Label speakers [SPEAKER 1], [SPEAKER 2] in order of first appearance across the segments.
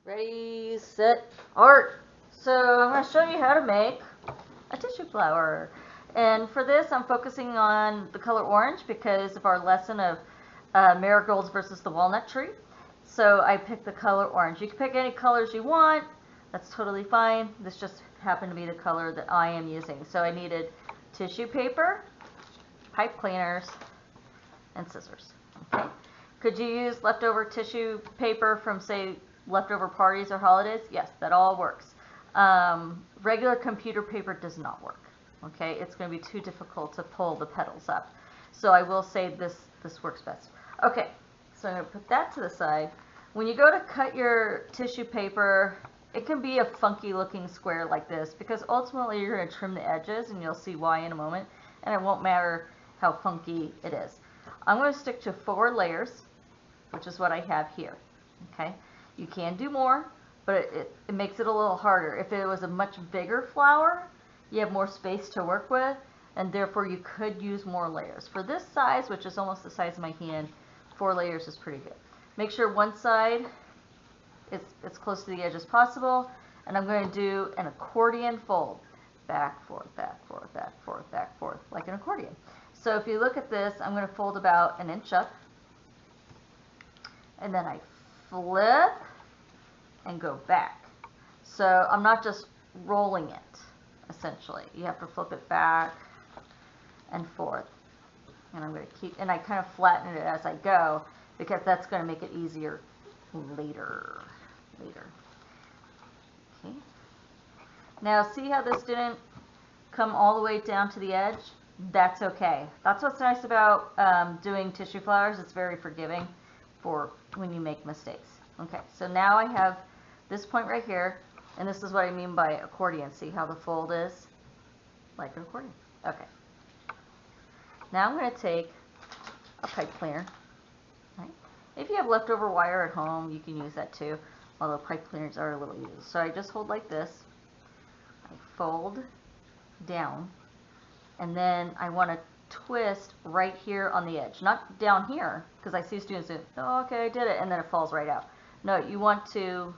[SPEAKER 1] Ready, set, art. So I'm going to show you how to make a tissue flower. And for this, I'm focusing on the color orange because of our lesson of marigolds versus the walnut tree. So I picked the color orange. You can pick any colors you want. That's totally fine. This just happened to be the color that I am using. So I needed tissue paper, pipe cleaners, and scissors. Okay. Could you use leftover tissue paper from, say, leftover parties or holidays? Yes, that all works. Regular computer paper does not work. Okay, it's going to be too difficult to pull the petals up. So I will say this works best. Okay, so I'm going to put that to the side. When you go to cut your tissue paper, it can be a funky looking square like this because ultimately you're going to trim the edges, and you'll see why in a moment, and it won't matter how funky it is. I'm going to stick to 4 layers, which is what I have here. Okay, you can do more, but it makes it a little harder. If it was a much bigger flower, you have more space to work with, and therefore you could use more layers. For this size, which is almost the size of my hand, 4 layers is pretty good. Make sure one side is as close to the edge as possible, and I'm going to do an accordion fold. Back, forth, back, forth, back, forth, back, forth, like an accordion. So if you look at this, I'm going to fold about 1 inch up, and then I flip and go back. So I'm not just rolling it, essentially. You have to flip it back and forth. And I'm going to keep, and I kind of flatten it as I go because that's going to make it easier later. Okay. Now see how this didn't come all the way down to the edge? That's okay. That's what's nice about doing tissue flowers. It's very forgiving for when you make mistakes. Okay, so now I have this point right here, and this is what I mean by accordion. See how the fold is? Like an accordion. Okay. Now I'm going to take a pipe cleaner. Right? If you have leftover wire at home, you can use that too, although pipe cleaners are a little used. So I just hold like this. I fold down, and then I want to twist right here on the edge, not down here, because I see students do, oh, okay, I did it, and then it falls right out. No, you want to,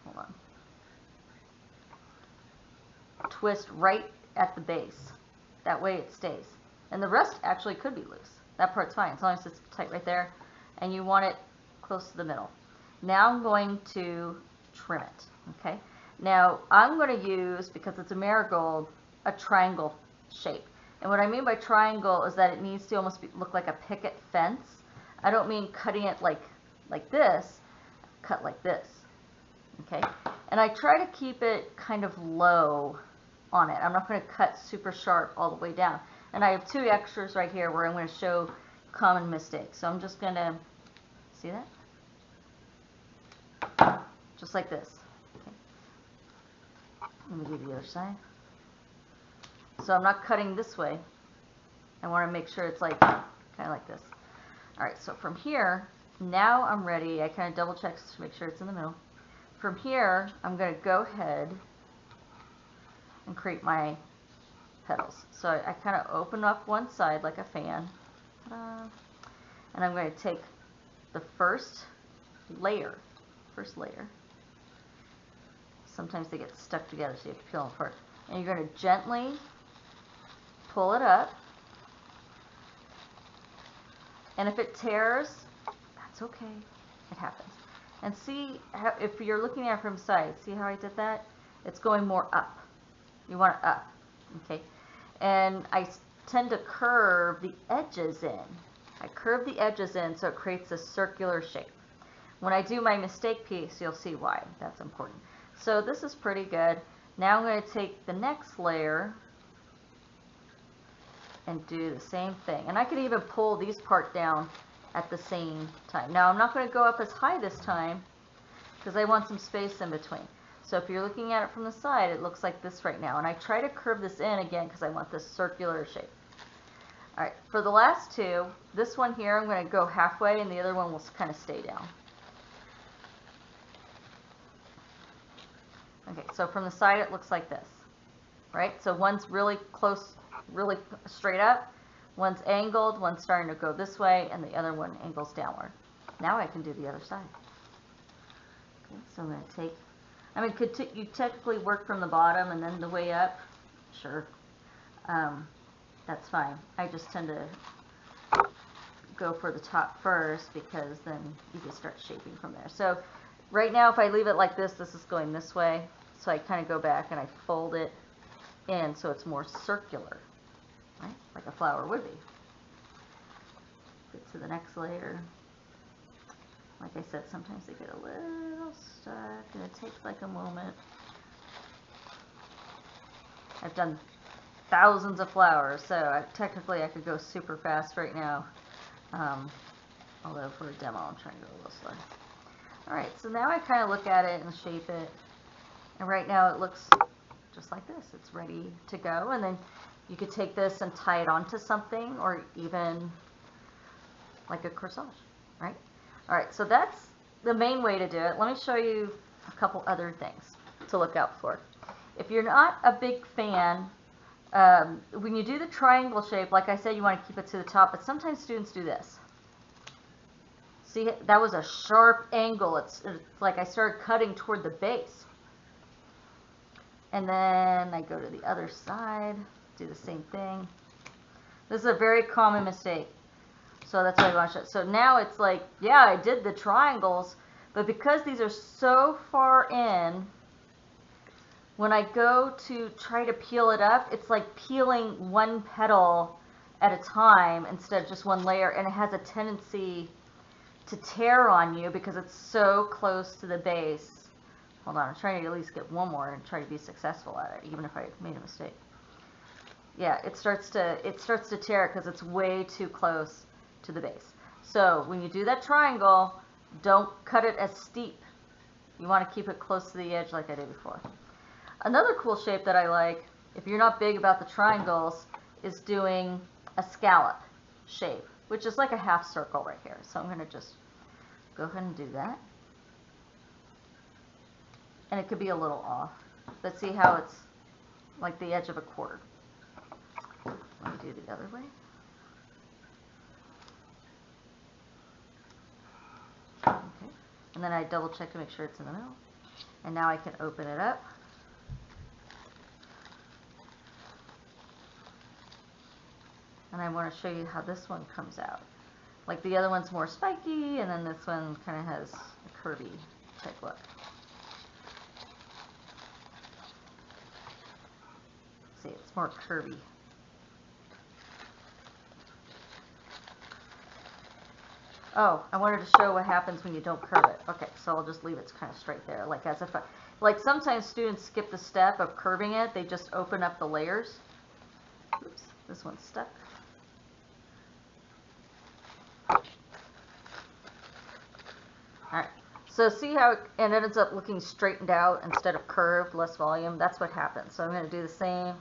[SPEAKER 1] hold on, twist right at the base. That way it stays. And the rest actually could be loose. That part's fine, as long as it's tight right there, and you want it close to the middle. Now I'm going to trim it, okay? Now I'm going to use, because it's a marigold, a triangle shape. And what I mean by triangle is that it needs to almost look like a picket fence. I don't mean cutting it like this, cut like this, okay? And I try to keep it kind of low on it. I'm not going to cut super sharp all the way down. And I have 2 extras right here where I'm going to show common mistakes. So I'm just going to, see that? Just like this. Okay. Let me do the other side. So I'm not cutting this way. I want to make sure it's like kind of like this. All right, so from here, now I'm ready. I kind of double check to make sure it's in the middle. From here, I'm going to go ahead and create my petals. So I kind of open up one side like a fan. And I'm going to take the first layer. Sometimes they get stuck together, so you have to peel them apart. And you're going to gently pull it up, and if it tears, that's okay, it happens. And see how, if you're looking at it from the side, see how I did that? It's going more up. You want it up, okay? And I tend to curve the edges in. I curve the edges in so it creates a circular shape. When I do my mistake piece, you'll see why that's important. So this is pretty good. Now I'm going to take the next layer and do the same thing. And I could even pull these part down at the same time. Now I'm not going to go up as high this time because I want some space in between. So if you're looking at it from the side, it looks like this right now. And I try to curve this in again because I want this circular shape. All right, for the last 2, this one here I'm going to go halfway and the other one will kind of stay down. Okay, so from the side it looks like this, right? So one's really close, really straight up, one's angled, one's starting to go this way, and the other one angles downward. Now I can do the other side. Okay, so I'm going to take, I mean, could you technically work from the bottom and then the way up? Sure. That's fine. I just tend to go for the top first because then you can start shaping from there. So right now, if I leave it like this, this is going this way. So I kind of go back and I fold it in so it's more circular, right? Like a flower would be. Get to the next layer. Like I said, sometimes they get a little stuck and it takes like a moment. I've done thousands of flowers, so technically I could go super fast right now. Although for a demo, I'm trying to go a little slow. Alright, so now I kind of look at it and shape it. And right now it looks just like this. It's ready to go. And then you could take this and tie it onto something or even like a corsage, right? Alright, so that's the main way to do it. Let me show you a couple other things to look out for. If you're not a big fan, when you do the triangle shape, like I said, you want to keep it to the top, but sometimes students do this. See, that was a sharp angle. It's like I started cutting toward the base. And then I go to the other side, do the same thing. This is a very common mistake. So that's why I want to show. So now it's like, yeah, I did the triangles, but because these are so far in, when I go to try to peel it up, it's like peeling one petal at a time instead of just one layer, and it has a tendency to tear on you because it's so close to the base. Hold on, I'm trying to at least get one more and try to be successful at it, even if I made a mistake. Yeah, it starts to tear because it's way too close to the base. So when you do that triangle, don't cut it as steep. You want to keep it close to the edge like I did before. Another cool shape that I like, if you're not big about the triangles, is doing a scallop shape, which is like a half circle right here. So I'm going to just go ahead and do that. And it could be a little off, but see how it's like the edge of a quarter. Let me do the other way. Okay, and then I double check to make sure it's in the middle. And now I can open it up. And I want to show you how this one comes out. Like the other one's more spiky, and then this one kind of has a curvy type look. See, it's more curvy. Oh, I wanted to show what happens when you don't curve it. Okay, so I'll just leave it kind of straight there, like as if like sometimes students skip the step of curving it. They just open up the layers. Oops, this one's stuck. Alright, so see how it ends up looking straightened out instead of curved, less volume? That's what happens. So I'm going to do the same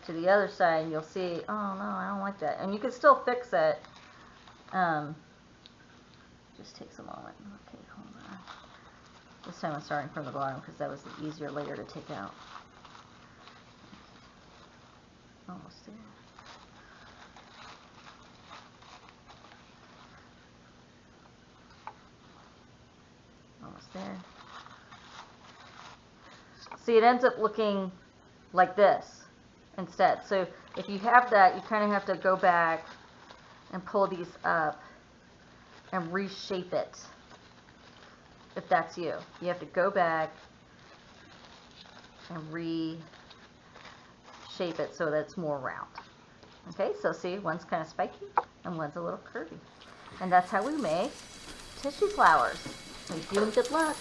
[SPEAKER 1] to the other side, and you'll see, oh no, I don't like that. And you can still fix it. Just takes a moment. Okay, hold on. This time I'm starting from the bottom because that was the easier layer to take out. Almost there. Almost there. See, it ends up looking like this instead. So if you have that, you kind of have to go back and pull these up and reshape it. If that's you, you have to go back and reshape it so that it's more round. Okay, so see, one's kind of spiky and one's a little curvy. And that's how we make tissue flowers. Thank you and good luck.